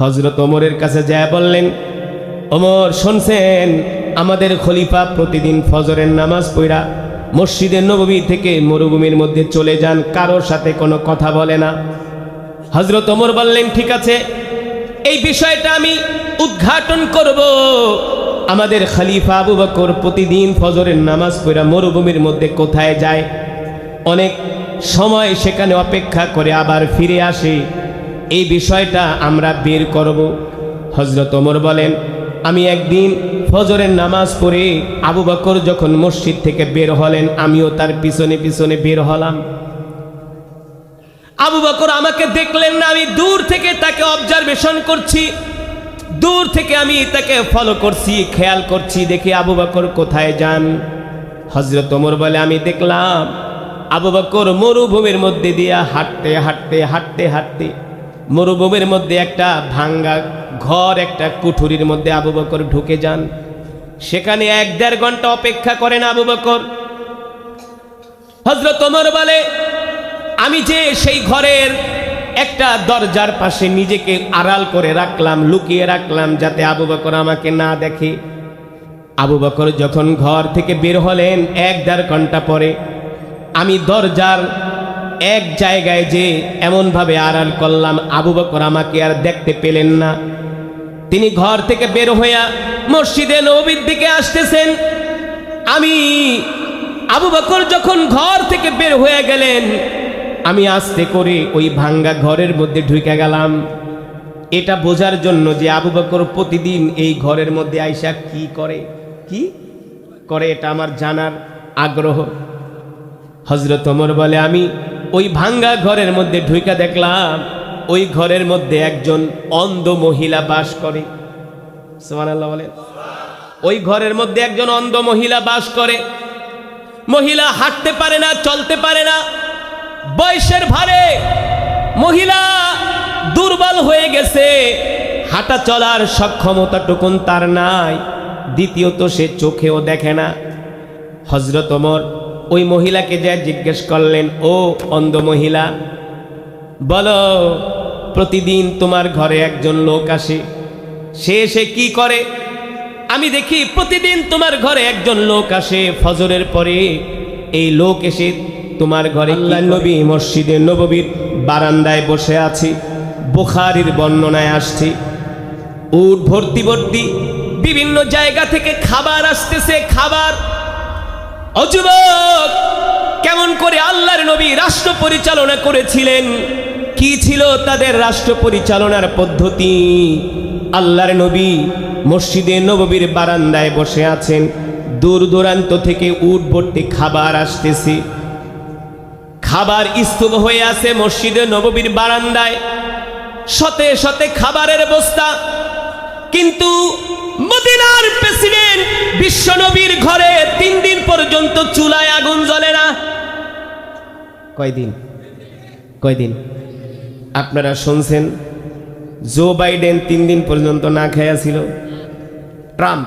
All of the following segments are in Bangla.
হযরত ওমরের কাছে যায় বললেন, ওমর শুনছেন, আমাদের খলিফা প্রতিদিন ফজরের নামাজ পড়া মসজিদে নববী থেকে মরুভূমির মধ্যে চলে যান, কারোর সাথে কোনো কথা বলে না। হযরত ওমর বললেন, ঠিক আছে, এই বিষয়টা আমি উদ্ঘাটন করব। আমাদের খলিফা আবু বকর প্রতিদিন ফজরের নামাজ পড়া মরুভূমির মধ্যে কোথায় যায়, অনেক সময় সেখানে অপেক্ষা করে আবার ফিরে আসে, এই বিষয়টা আমরা বের করব। হযরত ওমর বলেন, আমি একদিন ফজরের নামাজ পড়ে আবু বকর যখন মসজিদ থেকে বের হলেন, আমিও তার পিছনে পিছনে বের হলাম। আবু বকর আমাকে দেখলেন না, আমি দূর থেকে তাকে অবজারভেশন করছি, দূর থেকে আমি তাকে ফলো করছি, খেয়াল করছি, দেখি আবু বকর কোথায় যান। হযরত ওমর বলে, আমি দেখলাম আবু বকর মরুভূমির মধ্যে দিয়া হাঁটতে হাঁটতে হাঁটতে হাঁটতে মরুভূমির মধ্যে একটা ভাঙ্গা ঘর, একটা কুঠুরির মধ্যে আবু বকর ঢুকে যান। সেখানে 1-1.5 ঘন্টা অপেক্ষা করেন আবু বকর। হযরত ওমর বলে, আমি যে সেই ঘরের একটা দরজার পাশে নিজেকে আড়াল করে রাখলাম, লুকিয়ে রাখলাম, যাতে আবু বকর আমাকে না দেখে। আবু বকর যখন ঘর থেকে বের হলেন 1-1.5 ঘন্টা পরে, আমি দরজার এক জায়গায় যে এমনভাবে আড়াল করলাম, আবু বকর আমাকে আর দেখতে পেলেন না। তিনি ঘর থেকে বের হইয়া মসজিদে নববীর দিকে আসতেছেন। আমি আবু বকর যখন ঘর থেকে বের হয়ে গেলেন, আমি আস্তে করে ওই ভাঙ্গা ঘরের মধ্যে ঢুকে গেলাম, এটা বোঝার জন্য যে আবু বকর প্রতিদিন এই ঘরের মধ্যে আইসা কি করে এটা আমার জানার আগ্রহ। হযরত ওমর বলে, আমি ওই ভাঙ্গা ঘরের মধ্যে ঢুকে দেখলাম ওই ঘরের মধ্যে একজন অন্ধ মহিলা বাস করে। সুবহানাল্লাহ বলেন। ওই ঘরের মধ্যে একজন অন্ধ মহিলা বাস করে। মহিলা হাঁটতে পারে না, চলতে পারে না, বয়সের ভারে মহিলা দুর্বল হয়ে গেছে, হাঁটা চলার সক্ষমতাটুকুন তার নাই, দ্বিতীয়ত সে চোখেও দেখে না। হযরত ওমর ওই মহিলাকে যা জিজ্ঞেস করলেন, ও অন্ধ মহিলা, বলো প্রতিদিন তোমার ঘরে একজন লোক আসে, সে এসে কি করে? আমি দেখি প্রতিদিন তোমার ঘরে একজন লোক আসে, ফজরের পরে এই লোক এসে তোমার ঘরে। আল্লাহর নবী মসজিদে নববীর বারান্দায় বসে আছে, বুখারীর বর্ণনায় আসছে, উট ভর্তি ভর্তি বিভিন্ন জায়গা থেকে খাবার আসতেছে, খাবার। ও যুবক, কেমন করে আল্লাহর নবী রাষ্ট্র পরিচালনা করেছিলেন, কি ছিল তাদের রাষ্ট্র পরিচালনার পদ্ধতি? আল্লাহর নবী মসজিদে নববীর বারান্দায় বসে আছেন, দূর দূরান্ত থেকে উট ভর্তি খাবার আসতেছে, খাবার স্তূপ হয়ে আছে মসজিদে নববীর বারান্দায়, শতে শতে খাবারের বস্তা। কিন্তু মদিনার প্রেসিডেন্ট বিশ্বনবীর ঘরে 3 দিন পর্যন্ত চুলায় আগুন জ্বলে না। কয়দিন? আপনারা শুনছেন, জো বাইডেন 3 দিন পর্যন্ত না খায়া ছিল, ট্রাম্প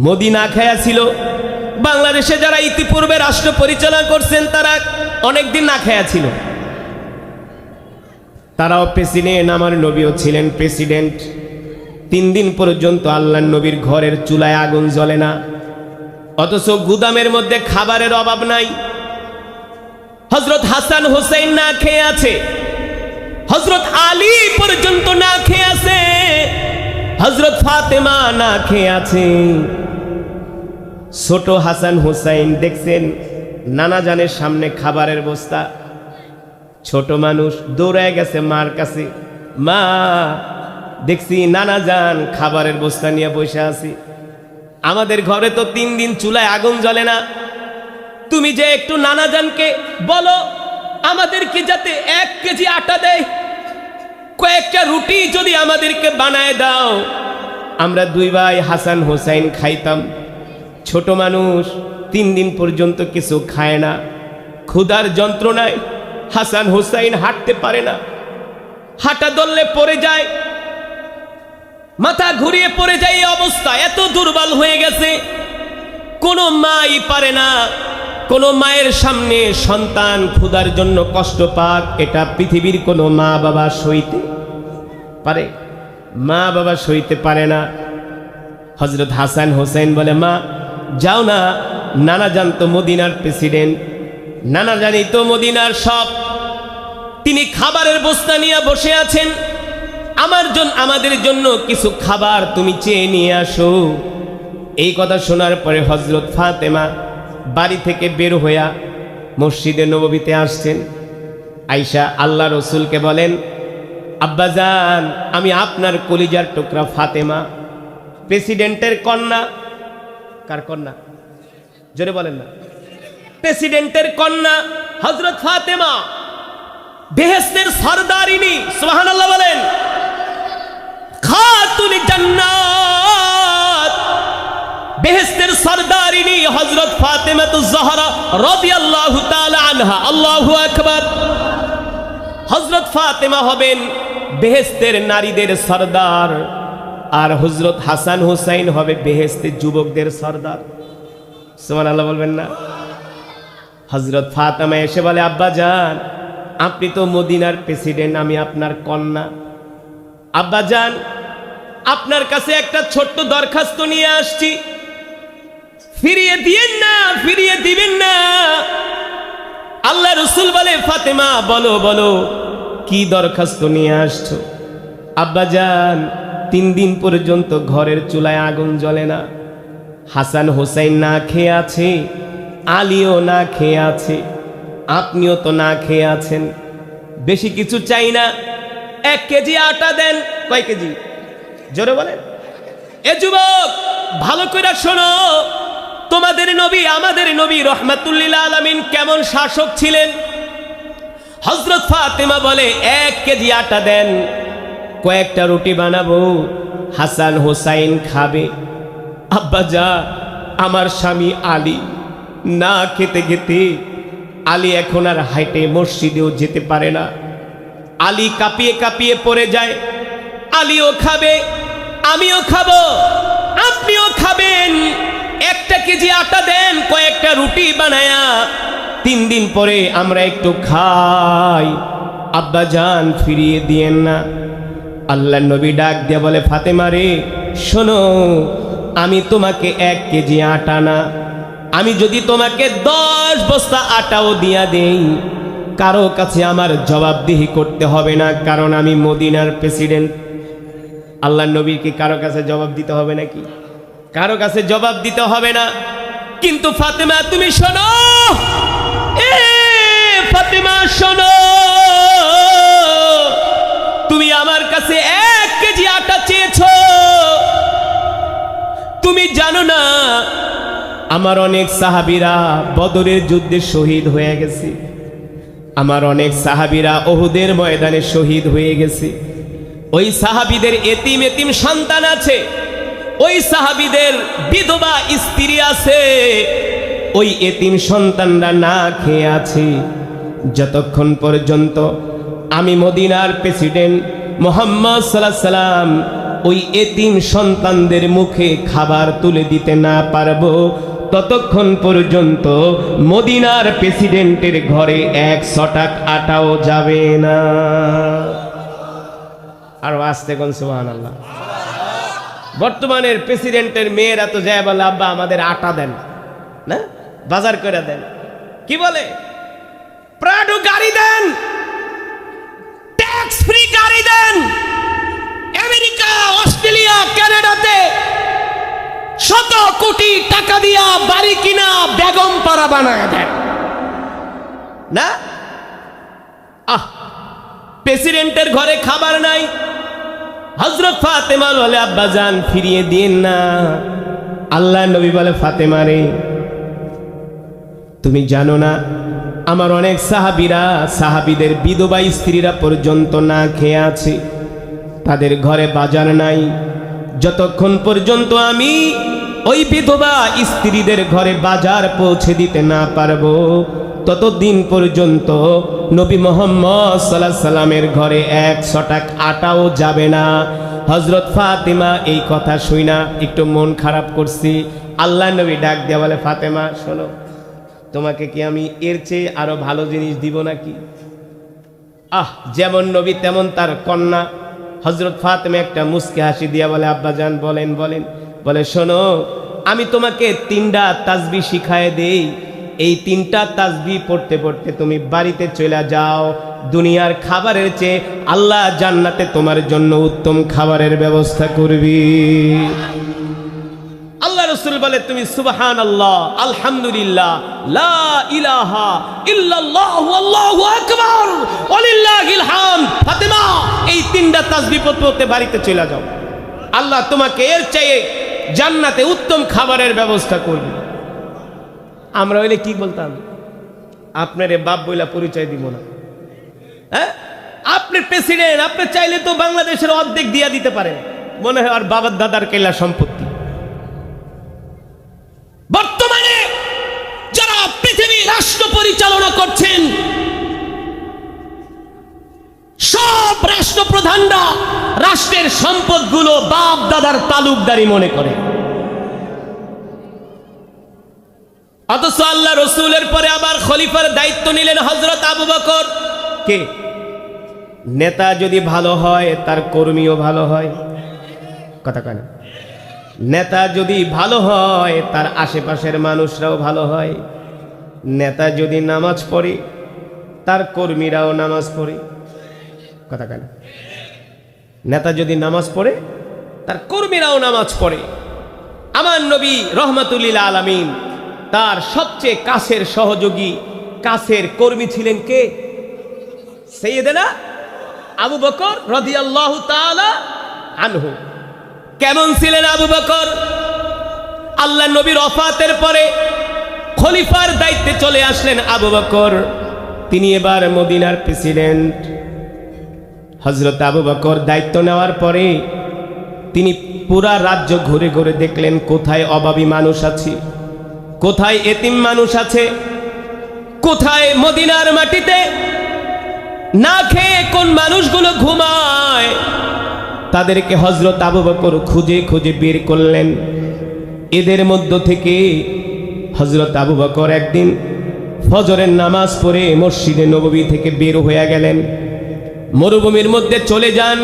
মোদি না খায়া ছিল, বাংলাদেশে যারা ইতিপূর্বে রাষ্ট্র পরিচালনা করছেন তারা অনেকদিন না খায়া ছিল, তারাও প্রেসিডেন্ট। আমার নবীও ছিলেন প্রেসিডেন্ট। 3 দিন পর্যন্ত আল্লাহর নবীর ঘরের চুলায় আগুন জ্বলে না, অথচ গুদামের মধ্যে খাবারের অভাব নাই। হযরত হাসান হুসাইন না খেয়ে আছে, হযরত আলী পর্যন্ত না খেয়ে আছে, হযরত ফাতেমা না খেয়ে আছে। ছোট হাসান হুসাইন দেখছেন নানা জানের সামনে খাবারের বস্তা, ছোট মানুষ দৌড়ায় গেছে মার কাছে, মা দেখছি নানা জান খাবারের বস্তা নিয়ে বসে আছি, আমাদের ঘরে তো 3 দিন চুলায় আগুন জ্বলে না, তুমি যে একটু নানা জানকে বলো আমাদেরকে যাতে 1 কেজি আটা দেয়, কয়েকটা রুটি যদি আমাদেরকে বানায় দাও, আমরা 2 ভাই হাসান হোসাইন খাইতাম। ছোট মানুষ 3 দিন পর্যন্ত কিছু খায় না, ক্ষুধার যন্ত্রণায় হাসান হোসাইন হাঁটতে পারে না, হাঁটা ধরলে পড়ে যায়, মাথা ঘুরিয়ে পড়ে যায়। এই অবস্থা, এত দুর্বল হয়ে গেছে, কোনো মাই পারে না, কোনো মায়ের সামনে সন্তান ক্ষুধার জন্য কষ্ট পাক, এটা পৃথিবীর কোনো মা বাবা সইতে পারে? মা বাবা সইতে পারে না। হযরত হাসান হোসেন বলে, মা যাও না, নানা জান তো মদিনার প্রেসিডেন্ট, নানা জানি তো মদিনার সব, তিনি খাবারের বস্তা নিয়ে বসে আছেন, আমাদের জন্য কিছু খাবার তুমি চেয়ে নিয়ে আসো। এই কথা শোনার পরে হযরত ফাতেমা বাড়ি থেকে বের হইয়া মসজিদে নববীতে আসছেন। আয়েশা আল্লাহ রসুলকে বলেন, আব্বাজান, আমি আপনার কলিজার টুকরা ফাতেমা, প্রেসিডেন্টের কন্যা। কার কন্যা? জোরে বলেন না। প্রেসিডেন্টের কন্যা হযরত ফাতেমা, বেহেশতের সরদারিনী, সুবহানাল্লাহ বলেন, খাতুন জান্নাত, বেহেশতের সরদারিনী হযরত ফাতেমাতুজ জহরা রাদিয়াল্লাহু তাআলা আনহা। আল্লাহু আকবার। হযরত ফাতেমা হবেন বেহেশতের নারীদের সরদার, আর হযরত হাসান হুসাইন হবে বেহেশতের যুবকদের সরদার। সুবহানাল্লাহ বলবেন না? হযরত ফাতেমা এসে বলে, আব্বাজান, আপনি তো মদিনার প্রেসিডেন্ট, আমি আপনার কন্যা। আব্বাজান, আপনার কাছে একটা ছোট্ট দরখাস্ত নিয়ে আসছি, ফিরিয়ে দিবেন না, ফিরিয়ে দিবেন না। আল্লাহ রসুল বলে, ফাতেমা বলো বলো, কি দরখাস্ত নিয়ে আসছো? আব্বাজান, 3 দিন পর্যন্ত ঘরের চুলায় আগুন জ্বলে না, হাসান হোসেন না খেয়ে আছে, আলীও না খেয়ে আছে, আপনিও তো না খেয়ে আছেন। বেশি কিছু চাই না, 1 কেজি আটা দেন। কয় কেজি? জোরে বলেন। এ যুবক, ভালো করে শোনো, তোমাদের নবী, আমাদের নবী রহমাতুল্লিল আলামিন কেমন শাসক ছিলেন? হযরত ফাতেমা বলে, 1 কেজি আটা দেন, কয়েকটা রুটি বানাবো, হাসান হোসাইন খাবে। আব্বাজা, আমার স্বামী আলী না খেতে খেতে, আলী এখন আর হাইটে মসজিদেও যেতে পারে না, আলী কাঁপিয়ে কাঁপিয়ে পড়ে যায়। আলীও খাবে, আমিও খাবো, আপনিও খাবেন। 1 কেজি আটা দেন, কয়েকটা রুটি বানায়া, 3 দিন পরে আমরা একটু খাই। আব্বাজান, ফিরিয়ে দিয়েন না। আল্লাহর নবী ডাক দিয়ে বলে, ফাতেমা রে, শোনো, আমি তোমাকে 1 কেজি আটা না, আমি যদি তোমাকে 10 বস্তা আটাও দিয়া দেই, কারো কাছে আমার জবাবদিহি করতে হবে না, কারণ আমি মদিনার প্রেসিডেন্ট। আল্লাহর নবীর কি কারো কাছে জবাব দিতে হবে নাকি? কারো কাছে জবাব দিতে হবে না। কিন্তু ফাতেমা, তুমি শোনো, এ ফাতেমা শোনো, তুমি আমার কাছে 1 কেজি আটা চেয়েছো, তুমি জানো না আমার অনেক সাহাবীরা বদরের যুদ্ধে শহীদ হয়ে গেছে, আমার অনেক সাহাবীরা উহুদের ময়দানে শহীদ হয়ে গেছে। ওই সাহাবীদের এতিম এতিম সন্তান আছে, ওই সাহাবীদের বিধবা স্ত্রী আছে, ওই এতিম সন্তানরা না খেয়ে আছে। যতক্ষণ পর্যন্ত আমি মদিনার প্রেসিডেন্ট মুহাম্মদ সাল্লাল্লাহু আলাইহি সাল্লাম ওই এতিম সন্তানদের মুখে খাবার তুলে দিতে না পারবো, ততক্ষণ পর্যন্ত মদিনার প্রেসিডেন্টের ঘরে 100 টাকা আটাও যাবে না। আর আসতে কোন সুবহানাল্লাহ। বর্তমানের প্রেসিডেন্টের মেয়েরা তো যায় বলে, আব্বা আমাদের আটা দেন না, বাজার করে দেন। কি বলে? প্রাডো গাড়ি দেন, ট্যাক্স ফ্রি গাড়ি দেন। আমেরিকা, অস্ট্রেলিয়া, কানাডাতে 100 কোটি টাকা দিয়া বাড়ি কিনা বেগম পাড়া বানায় দেন না। প্রেসিডেন্টের ঘরে খাবার নাই। হযরত ফাতেমা বলে, আব্বাজান ফিরিয়ে দিন না। আল্লাহ নবী বলে, ফাতেমা রে, তুমি জানো না আমার অনেক সাহাবীরা, সাহাবীদের বিধবা স্ত্রীরা পর্যন্ত না খেয়ে আছে, তাদের ঘরে বাজার নাই। যতক্ষণ পর্যন্ত আমি ওই বিধবা স্ত্রীদের ঘরে বাজার পৌঁছে দিতে না পারবো, ততদিন পর্যন্ত নবী মুহাম্মদ সাল্লাল্লাহু আলাইহি সাল্লামের ঘরে 100 টাকা আটাও যাবে না। হযরত ফাতেমা এই কথা শুইনা একটু মন খারাপ করছি। আল্লাহ নবী ডাক দিয়ে বলে, ফাতেমা শোনো, তোমাকে কি আমি এর চেয়ে আরো ভালো জিনিস দিব নাকি? যেমন নবী তেমন তার কন্যা হযরত ফাতেমা একটা মুস্কি হাসি দিয়া বলে, আব্বাজান বলেন বলেন। বলে, শোনো, আমি তোমাকে 3টা তাসবিহ শিখায় দেই, এই 3টা তাসবিহ পড়তে পড়তে তুমি বাড়িতে চলে যাও। দুনিয়ার খাবারের চেয়ে আল্লাহ জান্নাতে তোমার জন্য উত্তম খাবারের ব্যবস্থা করবি। আল্লাহ রাসূল বলে, তুমি সুবহানাল্লাহ, আলহামদুলিল্লাহ, লা ইলাহা ইল্লাল্লাহ, আল্লাহু আকবার, ওয়ালিল্লাহিল হামদ। ফাতেমা, এই 3টা তাসবিহ পড়তে বাড়িতে চলে যাও, আল্লাহ তোমাকে এর চেয়ে জান্নাতে উত্তম খাবারের ব্যবস্থা করবে। আমরা হইলে কি বলতাম? আপনারে বাপ বইলা পরিচয় দিব না। হ্যাঁ, আপনি প্রেসিডেন্ট, আপনি চাইলে তো বাংলাদেশের অর্ধেক দিয়া দিতে পারেন, মনে হয় আর বাবার দাদার কেলা সম্পত্তি। বর্তমানে যারা পৃথিবী রাষ্ট্র পরিচালনা করছেন, সব রাষ্ট্রপ্রধানরা রাষ্ট্রের সম্পদগুলো বাপ দাদার তালুকদারি মনে করে। অথচ আল্লাহ রসুলের পরে আবার খলিফার দায়িত্ব নিলেন হযরত আবু বকর। কে? নেতা যদি ভালো হয় তার কর্মীও ভালো হয়। কথা কয় না? নেতা যদি ভালো হয় তার আশেপাশের মানুষরাও ভালো হয়। নেতা যদি নামাজ পড়ে তার কর্মীরাও নামাজ পড়ে। কথা কয় না? নেতা যদি নামাজ পড়ে তার কর্মীরাও নামাজ পড়ে। আমার নবী রহমাতুল লিল আলামিন, তার সবচেয়ে কাছের সহযোগী, কাছের কর্মী ছিলেন কে? সাইয়েদনা আবু বকর রাদিয়াল্লাহু তাআলা আনহু। কেমন ছিলেন আবু বকর? আল্লাহ নবীর ওফাতের পরে খলিফার দায়িত্বে চলে আসলেন আবু বকর। তিনি এবার মদিনার প্রেসিডেন্ট। হযরত আবু বকর দায়িত্ব নেওয়ার পরে তিনি পুরা রাজ্য ঘুরে ঘুরে দেখলেন কোথায় অভাবী মানুষ আছে, কোথায় এতিম মানুষ আছে, কোথায় মদিনার মাটিতে না খেয়ে কোন মানুষগুলো ঘুমায়। তাদেরকে হযরত আবু বকর খুঁজে খুঁজে বের করলেন। এদের মধ্য থেকে হযরত আবু বকর একদিন ফজরের নামাজ পড়ে মসজিদে নববী থেকে বের হয়ে গেলেন, মরুভূমির মধ্যে চলে যান।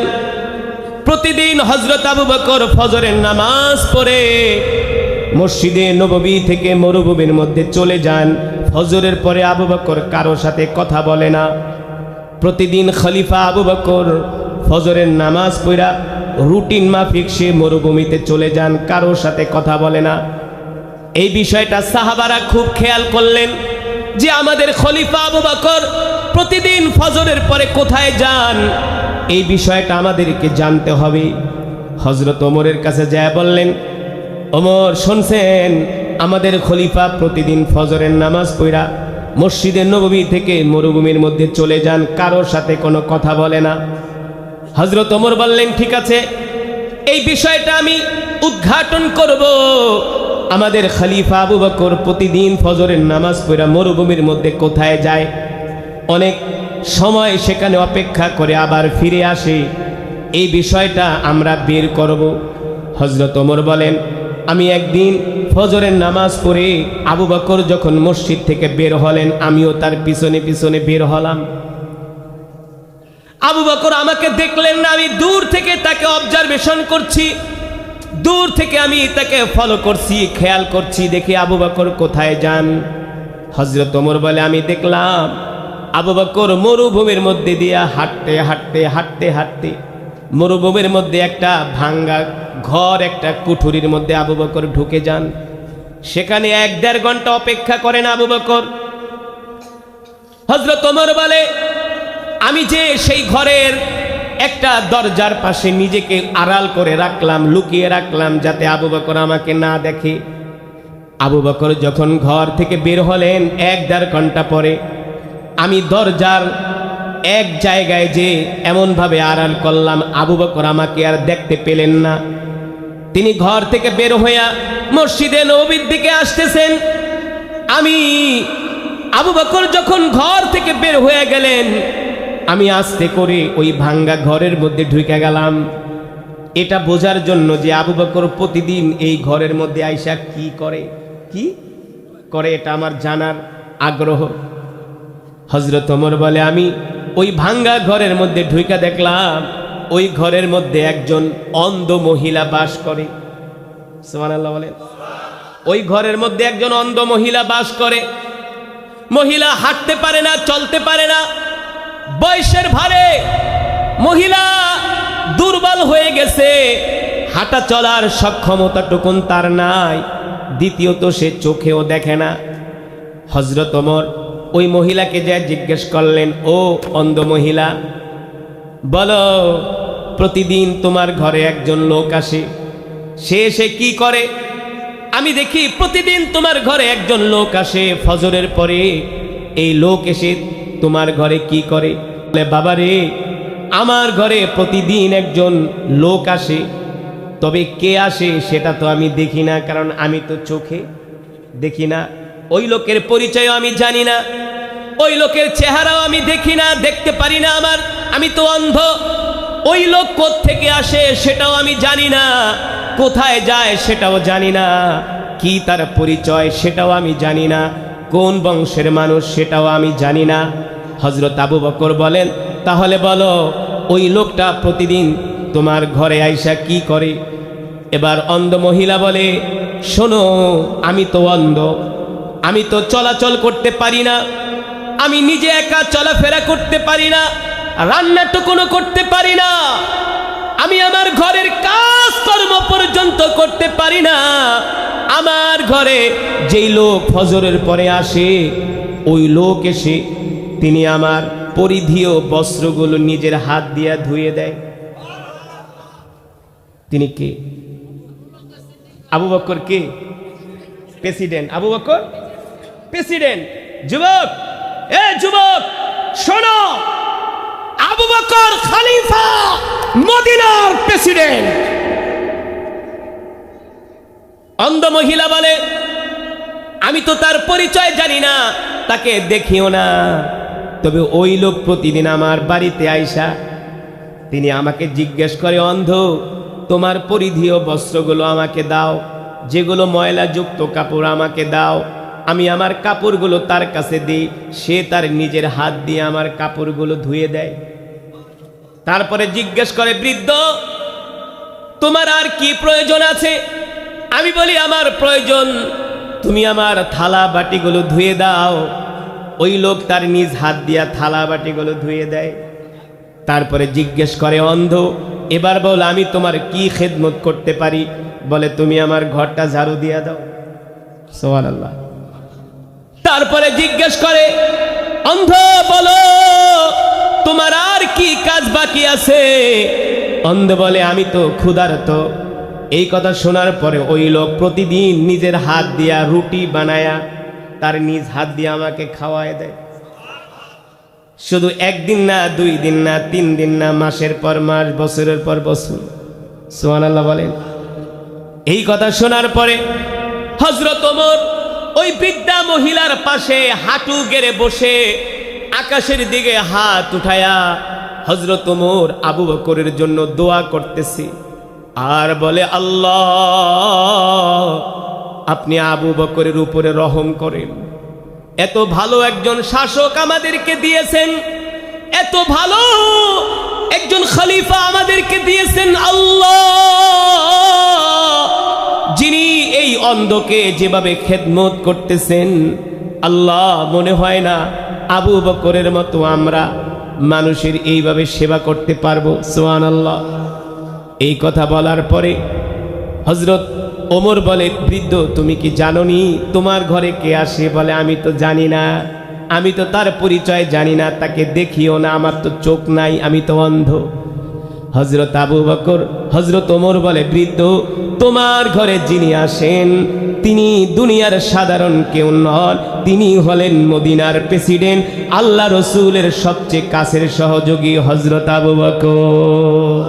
প্রতিদিন হযরত আবু বকর ফজরের নামাজ পড়ে মসজিদে নববী থেকে মরুভূমির মধ্যে চলে যান। ফজরের পরে আবু বকর কারো সাথে কথা বলে না। প্রতিদিন খলিফা আবু বকর ফজরের নামাজ পড়া রুটিন মাফিক সে মরুভূমিতে চলে যান, কারোর সাথে কথা বলে না। এই বিষয়টা সাহাবারা খুব খেয়াল করলেন যে আমাদের খলিফা আবু বকর প্রতিদিন ফজরের পরে কোথায় যান, এই বিষয়টা আমাদেরকে জানতে হবে। হযরত ওমরের কাছে যায় বললেন, ওমর শুনছেন, আমাদের খলিফা প্রতিদিন ফজরের নামাজ পড়া মসজিদে নববী থেকে মরুভূমির মধ্যে চলে যান, কারোর সাথে কোনো কথা বলে না। হযরত ওমর বললেন, ঠিক আছে, এই বিষয়টা আমি উদ্ঘাটন করব। আমাদের খলিফা আবু বকর প্রতিদিন ফজরের নামাজ পড়া মরুভূমির মধ্যে কোথায় যায়, অনেক সময় সেখানে অপেক্ষা করে আবার ফিরে আসে, এই বিষয়টা আমরা বের করব। হযরত ওমর বলেন, আমি একদিন ফজরের নামাজ পড়ে আবু বকর যখন মসজিদ থেকে বের হলেন, আমিও তার পিছনে পিছনে বের হলাম। আবু বকর আমাকে দেখলেন না, আমি দূর থেকে তাকে অবজারভেশন করছি, দূর থেকে আমি তাকে ফলো করছি, খেয়াল করছি, দেখি আবু বকর কোথায় যান। হযরত ওমর বলে, আমি দেখলাম আবু বকর মরুভূমির মধ্যে দিয়া হাঁটতে হাঁটতে হাঁটতে হাঁটতে মরুভূমির মধ্যে একটা ভাঙ্গা ঘর, একটা কুঠুরির মধ্যে আবু বকর ঢুকে যান। সেখানে 1-1.5 ঘন্টা অপেক্ষা করেন আবু বকর। হযরত ওমর বলে, আমি যে সেই ঘরের একটা দরজার পাশে নিজেকে আড়াল করে রাখলাম, লুকিয়ে রাখলাম, যাতে আবু বকর আমাকে না দেখে। আবু বকর যখন ঘর থেকে বের হলেন 1-1.5 ঘন্টা পরে, আমি দরজার এক জায়গায় যে এমনভাবে আড়াল করলাম, আবু বকর আমাকে আর দেখতে পেলেন না। তিনি ঘর থেকে বের হইয়া মসজিদে নববীর দিকে আসতেছেন। আমি আবু বকর যখন ঘর থেকে বের হয়ে গেলেন, আমি আস্তে করে ওই ভাঙ্গা ঘরের মধ্যে ঢুকে গেলাম, এটা বোঝার জন্য যে আবু বকর প্রতিদিন এই ঘরের মধ্যে আইসা কি করে এটা আমার জানার আগ্রহ। হযরত ওমর বলে, আমি ওই ভাঙ্গা ঘরের মধ্যে ঢুকে দেখলাম ওই ঘরের মধ্যে একজন অন্ধ মহিলা বাস করে। সুবহানাল্লাহ বলেন। ওই ঘরের মধ্যে একজন অন্ধ মহিলা বাস করে। মহিলা হাঁটতে পারে না, চলতে পারে না, বয়সের ভারে মহিলা দুর্বল হয়ে গেছে, হাঁটা চলার সক্ষমতাটুকুন তার নাই। দ্বিতীয়ত সে চোখেও দেখে না। হযরত ওমর ওই মহিলাকে যা জিজ্ঞেস করলেন, ও অন্ধ মহিলা, বলো প্রতিদিন তোমার ঘরে একজন লোক আসে, সে এসে কি করে? আমি দেখি প্রতিদিন তোমার ঘরে একজন লোক আসে ফজরের পরে। এই লোক এসে তোমার ঘরে কি করে? বলে, বাবা রে, আমার ঘরে প্রতিদিন একজন লোক আসে, তবে কে আসে সেটা তো আমি দেখি না, কারণ আমি তো চোখে দেখি না। ওই লোকের পরিচয় আমি জানি না, ওই লোকের চেহারাও আমি দেখি না, দেখতে পারি না, আমি তো অন্ধ। ওই লোক কোত্থেকে আসে সেটাও আমি জানি না, কোথায় যায় সেটাও জানি না, কি তার পরিচয় সেটাও আমি জানি না, কোন বংশের মানুষ সেটাও আমি জানি না। হযরত আবু বকর বলেন, তাহলে বলো ওই লোকটা প্রতিদিন তোমার ঘরে আইসা কি করে? এবার অন্ধ মহিলা বলে, শোনো, আমি তো অন্ধ, আমি তো চলাচল করতে পারি না, আমি নিজে একা চলাফেরা করতে পারি না, রান্নাটুকুনো করতে পারি না, আমি আমার ঘরের কাজকর্ম পর্যন্ত করতে পারি না। আমার ঘরে যেই লোক ফজরের পরে আসে, ওই লোক এসে তিনি আমার পরিধেয় বস্ত্রগুলো নিজের হাত দিয়ে ধুয়ে দেয়। তিনি কে? আবু বকর কে? প্রেসিডেন্ট। আবু বকর প্রেসিডেন্ট। যুবক, এ যুবক শোনো, আবু বকর খলিফা, মদিনার প্রেসিডেন্ট। অন্ধ মহিলা বলে, আমি তো তার পরিচয় জানি না, তাকে দেখিও না, তবে ওই লোক প্রতিদিন আমার বাড়িতে আইসা তিনি আমাকে জিজ্ঞেস করে, অন্ধ, তোমার পরিধেয় বস্ত্রগুলো আমাকে দাও, যেগুলো ময়লাযুক্ত কাপড় আমাকে দাও। আমি আমার কাপড়গুলো তার কাছে দিই, সে তার নিজের হাত দিয়ে আমার কাপড়গুলো ধুয়ে দেয়। তারপরে জিজ্ঞেস করে, বৃদ্ধ, তোমার আর কি প্রয়োজন আছে? আমি বলি, আমার প্রয়োজন তুমি আমার থালা বাটিগুলো ধুয়ে দাও। ওই লোক তার নিজ হাত দিয়া থালা বাটিগুলো ধুয়ে দেয়। তারপরে জিজ্ঞেস করে, অন্ধ, এবার বল আমি তোমার কি খেদমত করতে পারি? বলে, তুমি আমার ঘরটা ঝাড়ু দিয়া দাও। সুবহানাল্লাহ। তারপরে জিজ্ঞেস করে, অন্ধ, বলো তোমার আর কি কাজ বাকি আছে? অন্ধ বলে, আমি তো ক্ষুধার্ত। এই কথা শোনার পরে ওই লোক প্রতিদিন নিজের হাত দিয়া রুটি বানায়া তার নিজ হাত দিয়ে আমাকে খাওয়ায় দেয়। শুধু একদিন না, 2 দিন না, 3 দিন না, মাসের পর মাস, বছরের পর বছর। সুবহানাল্লাহ বলেন। এই কথা শোনার পরে হযরত ওমর ওই বৃদ্ধা মহিলার পাশে হাঁটু গেড়ে বসে আকাশের দিকে হাত উঠায়া হযরত ওমর আবু বকরের জন্য দোয়া করতেছে আর বলে, আল্লাহ, আপনি আবু বকরের উপরে রহম করেন। এত ভালো একজন শাসক আমাদেরকে দিয়েছেন, এত ভালো একজন খলিফা আমাদেরকে দিয়েছেন আল্লাহ, যিনি এই অন্ধকে যেভাবে খেদমত করতেছেন, আল্লাহ, মনে হয় না আবু বকরের মতো আমরা মানুষের এইভাবে সেবা করতে পারবো। সুবহানাল্লাহ। এই কথা বলার পরে হযরত ওমর বলে, বৃদ্ধ, তুমি কি জানোনি তোমার ঘরে কে আসে? বলে, আমি তো জানি না, আমি তো তার পরিচয় জানি না, তাকে দেখিও না, আমার তো চোখ নাই, আমি তো অন্ধ। হযরত আবু বকর, হযরত ওমর বলে, বৃদ্ধ, তোমার ঘরে যিনি আসেন তিনি দুনিয়ার সাধারণ কেউ নন, তিনি হলেন মদিনার প্রেসিডেন্ট, আল্লাহ রসুলের সবচেয়ে কাছের সহযোগী হযরত আবু বকর।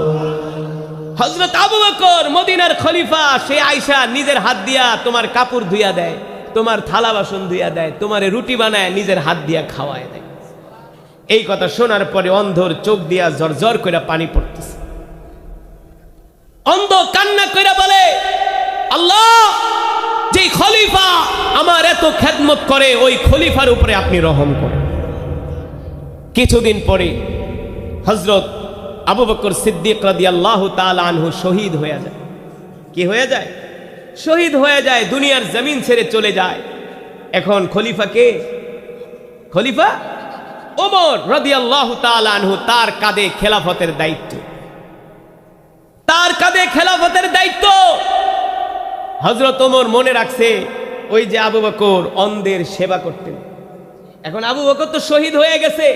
হযরত আবু বকর মদিনার খলিফা, সে আয়েশা নিজের হাত দিয়া তোমার কাপড় ধুইয়া দেয়, তোমার থালা বাসন ধুইয়া দেয়, তোমারে রুটি বানায় নিজের হাত দিয়া খাওয়ায় দেয়। এই কথা শোনার পরে অন্ধর চোখ দিয়া ঝরঝর করে পানি পড়তেছে। অন্ধ কান্না করে বলে, আল্লাহ, যে খলিফা আমার এত খেদমত করে, ওই খলিফার উপরে আপনি রহম করেন। কিছুদিন পরে হযরত আবু বকর সিদ্দিক রাদিয়াল্লাহু তাআলা আনহু শহীদ হয়ে যায়। কি হয়ে যায়? শহীদ হয়ে যায়, দুনিয়ার জমিন ছেড়ে চলে যায়। এখন খলিফা কে? খলিফা ওমর রাদিয়াল্লাহু তাআলা আনহু, তার কাঁধে খেলাফতের দায়িত্ব। তার কাঁধে খেলাফতের দায়িত্ব। হযরত ওমর মনে রাখছে ওই যে আবু বকর অন্ধের সেবা করতেন। এখন আবু বকর তো শহীদ হয়ে গেছে,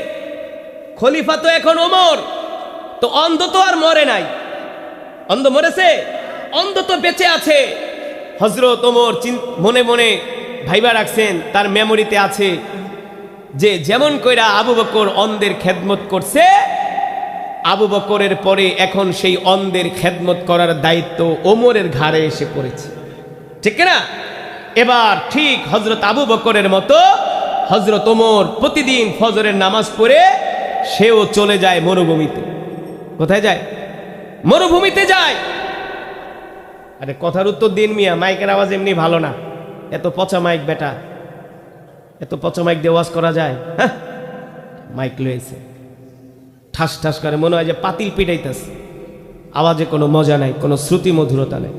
খলিফা তো এখন ওমর, তো অন্ধ তো আর মরে নাই। অন্ধ মরেছে? অন্ধ তো বেঁচে আছে। হযরত ওমর মনে মনে ভাইবা রাখছেন, তার মেমোরিতে আছে যে যেমন কইরা আবু বকর অন্ধের খেদমত করছে, আবু বকরের পরে এখন সেই অন্ধের খেদমত করার দায়িত্ব ওমরের ঘাড়ে এসে পড়েছে। ঠিক না? এবার ঠিক হযরত আবু বকরের মতো হযরত ওমর প্রতিদিন ফজরের নামাজ পড়ে সেও চলে যায় মরুভূমিতে। কোথায় যায়? মরুভূমিতে যায়। আরে কথার উত্তর দিন মিয়া, মাইকের আওয়াজ এমনি ভালো না, এত পচা মাইক বেটা, এত পচা মাইক দিয়ে ওয়াজ করা যায়? হ্যাঁ, মাইক লয়েছে, ঠাস ঠাস করে, মনে হয় যে পাতিল পিটাইতেছে, আওয়াজে কোনো মজা নাই, কোনো শ্রুতি মধুরতা নেই।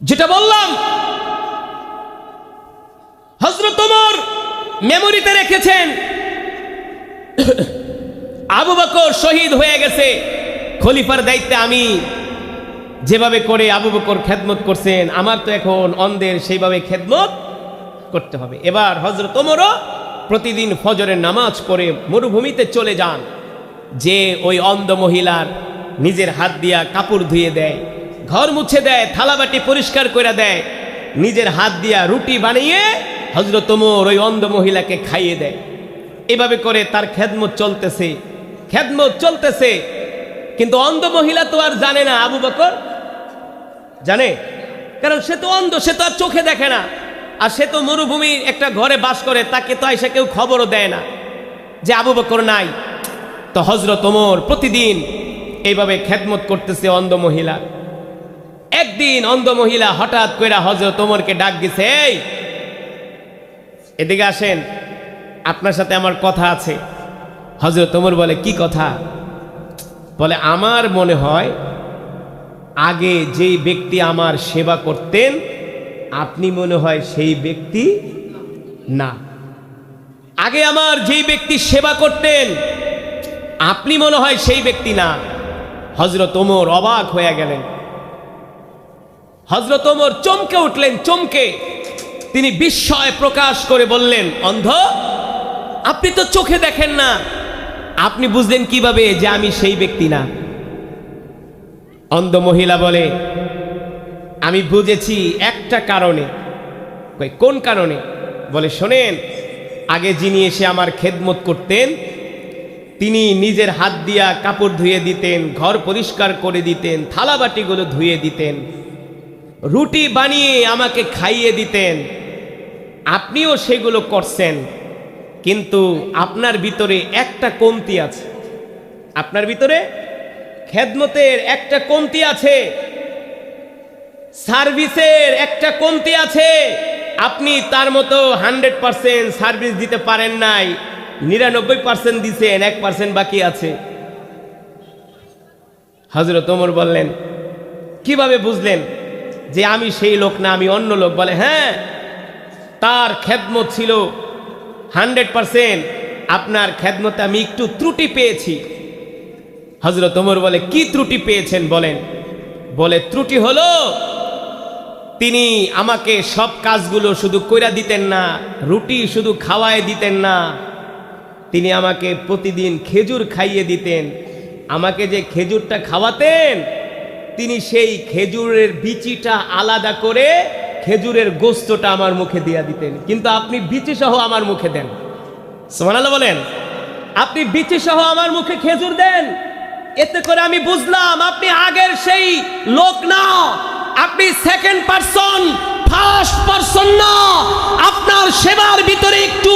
যেটা বললাম, হযরত ওমর মেমোরিতে রেখেছেন আবু বকর শহীদ হয়ে গেছে, খলিফার দায়িত্বে আমি যেভাবে করে আবু বকর খেদমত করছেন, আমার তো এখন অন্ধের সেইভাবে খেদমত করতে হবে। এবার হযরত ওমরও প্রতিদিন ফজরের নামাজ পড়ে মরুভূমিতে চলে যান, যে ওই অন্ধ মহিলার নিজের হাত দিয়া কাপড় ধুয়ে দেয়, ঘর মুছে দেয়, থালাবাটি পরিষ্কার করে দেয়, নিজের হাত দিয়া রুটি বানিয়ে হযরত ওমর ওই অন্ধ মহিলাকে খাইয়ে দেয়। এভাবে করে তার খেদমত চলতেছে, খেদমত চলতেছে। কিন্তু অন্ধ মহিলা তো আর জানে না আবু বকর জানে, কারণ সে তো অন্ধ, সে তো আর চোখে দেখে না, আর সে তো মরুভূমির একটা ঘরে বাস করে, তাকে তো আইসা কেউ খবরও দেয় না যে আবু বকর নাই। তো হযরত ওমর প্রতিদিন এইভাবে খেদমত করতেছে অন্ধ মহিলা। একদিন অন্ধ মহিলা হঠাৎ করে হযরত ওমরকে ডাক দিছে, এই এদিকে আসেন, আপনার সাথে আমার কথা আছে। হযরত ওমর বলে, কি কথা? বলে, আমার মনে হয় আগে যেই ব্যক্তি আমার সেবা করতেন আপনি মনে হয় সেই ব্যক্তি না। আগে আমার যেই ব্যক্তি সেবা করতেন আপনি মনে হয় সেই ব্যক্তি না। হযরত ওমর অবাক হয়ে গেলেন। হযরত ওমর চমকে উঠলেন, চমকে তিনি বিস্ময় প্রকাশ করে বললেন, অন্ধ, আপনি তো চোখে দেখেন না, আপনি বুঝলেন কিভাবে যে আমি সেই ব্যক্তি না? অন্ধ মহিলা বলে, আমি বুঝেছি একটা কারণে। কোন কারণে? বলে, শোনেন, আগে যিনি এসে আমার খেদমত করতেন তিনি নিজের হাত দিয়া কাপড় ধুয়ে দিতেন, ঘর পরিষ্কার করে দিতেন, থালাবাটিগুলো ধুয়ে দিতেন, রুটি বানিয়ে আমাকে খাইয়ে দিতেন, আপনিও সেগুলো করছেন, কিন্তু আপনার ভিতরে একটা কমতি আছে। আপনার ভিতরে খেদমতের একটা কমতি আছে, সার্ভিসের একটা কমতি আছে। আপনি তার মতো 100% সার্ভিস দিতে পারেন নাই, 99% দিছেন, 1% বাকি আছে। হযরত ওমর বললেন, কিভাবে বুঝলেন যে আমি সেই লোক না, আমি অন্য লোক? বলে, হ্যাঁ, তার খেদমত ছিল 100%, আপনার খেদমতে আমি একটু ত্রুটি পেয়েছি। হযরত ওমর বলে, কি ত্রুটি পেয়েছেন বলেন? বলে, ত্রুটি হলো তিনি আমাকে সব কাজগুলো শুধু কইরা দিতেন না, রুটি শুধু খাওয়ায় দিতেন না, তিনি আমাকে প্রতিদিন খেজুর খাইয়ে দিতেন। আমাকে যে খেজুরটা খাওয়াতেন, তিনি সেই খেজুরের বিচিটা আলাদা করে খেজুরের গোস্তটা আমার মুখে দিয়া দিতেন, কিন্তু আপনি বিচি সহ আমার মুখে দেন। সুবহানাল্লাহ বলেন। আপনি বিচি সহ আমার মুখে খেজুর দেন, এতে করে আমি বুঝলাম আপনি আগের সেই লোক না, আপনি সেকেন্ড পারসন, ফার্স্ট পারসন না। আপনার সেবার ভিতরে একটু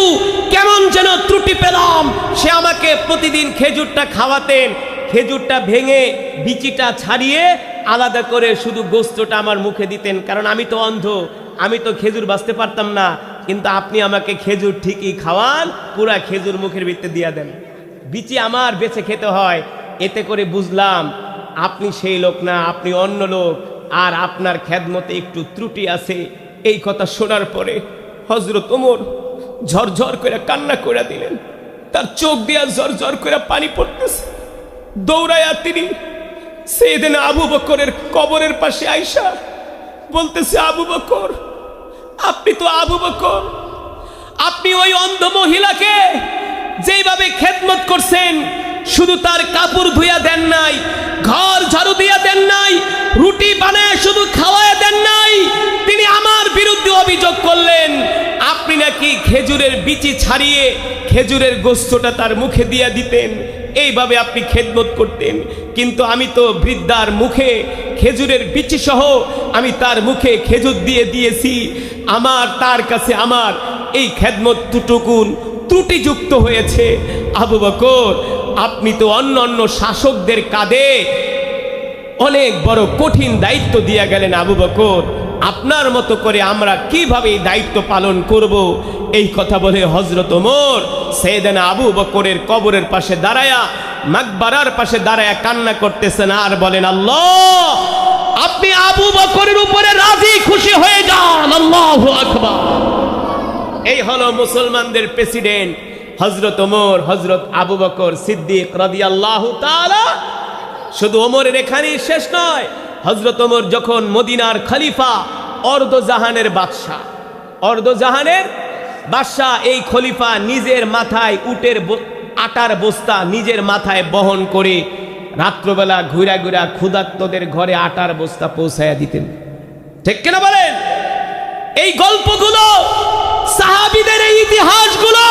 কেমন যেন ত্রুটি পেলাম। সে আমাকে প্রতিদিন খেজুরটা খাওয়াতেন, খেজুরটা ভেঙে বিচিটা ছাড়িয়ে আলাদা করে শুধু গোস্তটা আমার মুখে দিতেন, কারণ আমি তো অন্ধ, আমি তো খেজুর বাঁচতে পারতাম না, কিন্তু আপনি আমাকে খেজুর ঠিকই খাওয়ান, পুরা খেজুর মুখের ভিতরে দিয়া দেন। বিচি আমার বেছে খেতে হয়। এতে করে বুঝলাম আপনি সেই লোক না, আপনি অন্য লোক, আর আপনার খেদমতে একটু ত্রুটি আছে। এই কথা শোনার পরে হযরত ওমর ঝরঝর করে কান্না করে দিলেন। তার চোখ দিয়া ঝরঝর করে পানি পড়তেছে। দৌড়ায়া তিনি সাইয়েদনা আবু বকরের কবরের পাশে আইসা বলতেছে, আবু বকর, আপনি তো আবু বকর, আপনি ওই অন্ধ মহিলাকে যেইভাবে খেদমত করছেন, শুধু তার কাপড় ধুইয়া দেন নাই, ঘর ঝাড়ু দিয়া দেন নাই, রুটি বানায় শুধু খাওয়ায় দেন নাই, তিনি আমার বিরুদ্ধে অভিযোগ করলেন আপনি নাকি খেজুরের বিচি ছাড়িয়ে খেজুরের গোস্তটা তার মুখে দিয়া দিতেন, এইভাবে আপনি খেদমত করতেন। কিন্তু আমি তো বৃদ্ধার মুখে খেজুরের বিচি সহ আমি তার মুখে খেজুর দিয়ে দিয়েছি। আমার তার কাছে আমার এই খেদমত টুটুকুন ত্রুটিযুক্ত হয়েছে। আবু বকর, আপনি তো অন্য অন্য শাসকদের কাঁধে অনেক বড় কঠিন দায়িত্ব দিয়া গেলেন। আবু বকর, আপনার মতো করে আমরা কিভাবে এই দায়িত্ব পালন করব? এই কথা বলে হযরত ওমর সাইয়েদনা আবু বকরের কবরের পাশে দাঁড়ায়া, মাকবারার পাশে দাঁড়ায়া কান্না করতেছেন আর বলেন, আল্লাহ, আপনি আবু বকরের উপরে রাজি খুশি হয়ে যান। আল্লাহু আকবার। এই হলো মুসলমানদের প্রেসিডেন্ট হযরত ওমর, হযরত আবু বকর সিদ্দিক রাদিয়াল্লাহু তাআলা। শুধু ওমরের এখানেই শেষ নয়, হযরত ওমর যখন মদিনার খলিফা, অর্ধজাহানের বাদশাহ, অর্ধজাহানের বাদশাহ, এই খলিফা নিজের মাথায় উটের আটার বস্তা নিজের মাথায় বহন করে রাত্রবেলা ঘুরা ঘুরা ক্ষুধার্তদের ঘরে আটার বস্তা পৌঁছায়া দিতেন। ঠিক কিনা বলেন? এই গল্পগুলো, সাহাবীদের এই ইতিহাসগুলো,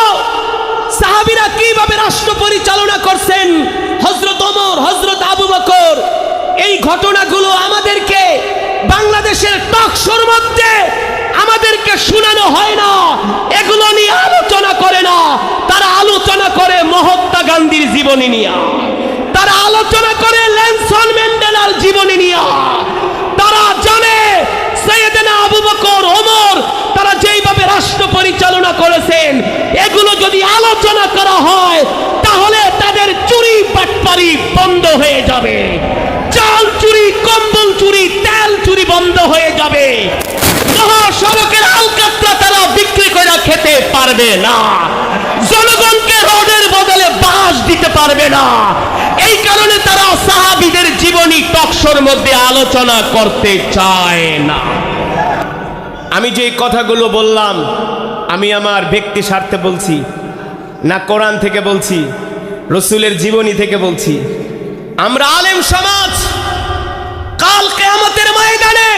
সাহাবীরা কিভাবে রাষ্ট্র পরিচালনা করছেন, হযরত ওমর, হযরত আবু বকর, এই ঘটনাগুলো আমাদেরকে বাংলাদেশের টক শোর মধ্যে আমাদেরকে শোনানো হয় না, এগুলো নিয়ে আলোচনা করে না। তারা আলোচনা করে মহাত্মা গান্ধীর জীবনী নিয়ে, তারা আলোচনা করে নেলসন ম্যান্ডেলার জীবনী নিয়ে। তারা জানে সাইয়েদনা আবু বকর, ওমর, তারা যেইভাবে রাষ্ট্র পরিচালনা করেছেন, এগুলো যদি আলোচনা করা হয় তাহলে তাদের চুরি বাটপারি বন্ধ হয়ে যাবে, চাল চুরি, কম্বল চুরি, তেল চুরি বন্ধ হয়ে যাবে, মহাসড়কের আলকাতরা তারা বিক্রি করে খেতে পারবে না, জনগণকে রোডের বদলে বাস দিতে পারবে না। এই কারণে তারা সাহাবীদের জীবনী টকশোর মধ্যে আলোচনা করতে চায় না। আমি যে কথাগুলো বললাম, আমি আমার ব্যক্তি স্বার্থে বলছি না, কোরআন থেকে বলছি, রাসূলের জীবনী থেকে বলছি। আমরা আলেম সমাজ, কাল কিয়ামতের ময়দানে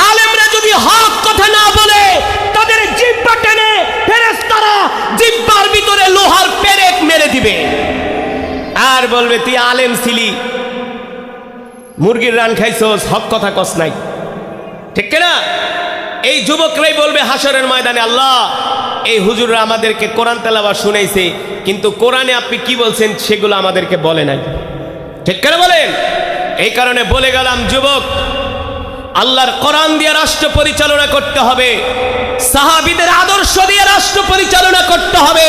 আলেমরা যদি হক কথা না বলে, তাদের জিহ্বা টেনে ফেরেশতারা জিহ্বার ভিতরে লোহার পেরেক মেরে দিবে আর বলবে, তুই আলেম ছিলি, মুরগির রান খাইছস, হক কথা কস নাই। ঠিক কিনা? এই যুবকরাই বলবে হাসরের ময়দানে, আল্লাহ, এই হুজুররা আমাদেরকে কোরআন তেলাওয়াত শুনাইছে, কিন্তু কোরআনে আপনি কি বলছেন সেগুলো আমাদেরকে বলে নাই। ঠিক করে বলেন? এই কারণে বলে গেলাম, যুবক, আল্লাহর কোরআন দিয়ে রাষ্ট্র পরিচালনা করতে হবে, সাহাবীদের আদর্শ দিয়ে রাষ্ট্র পরিচালনা করতে হবে,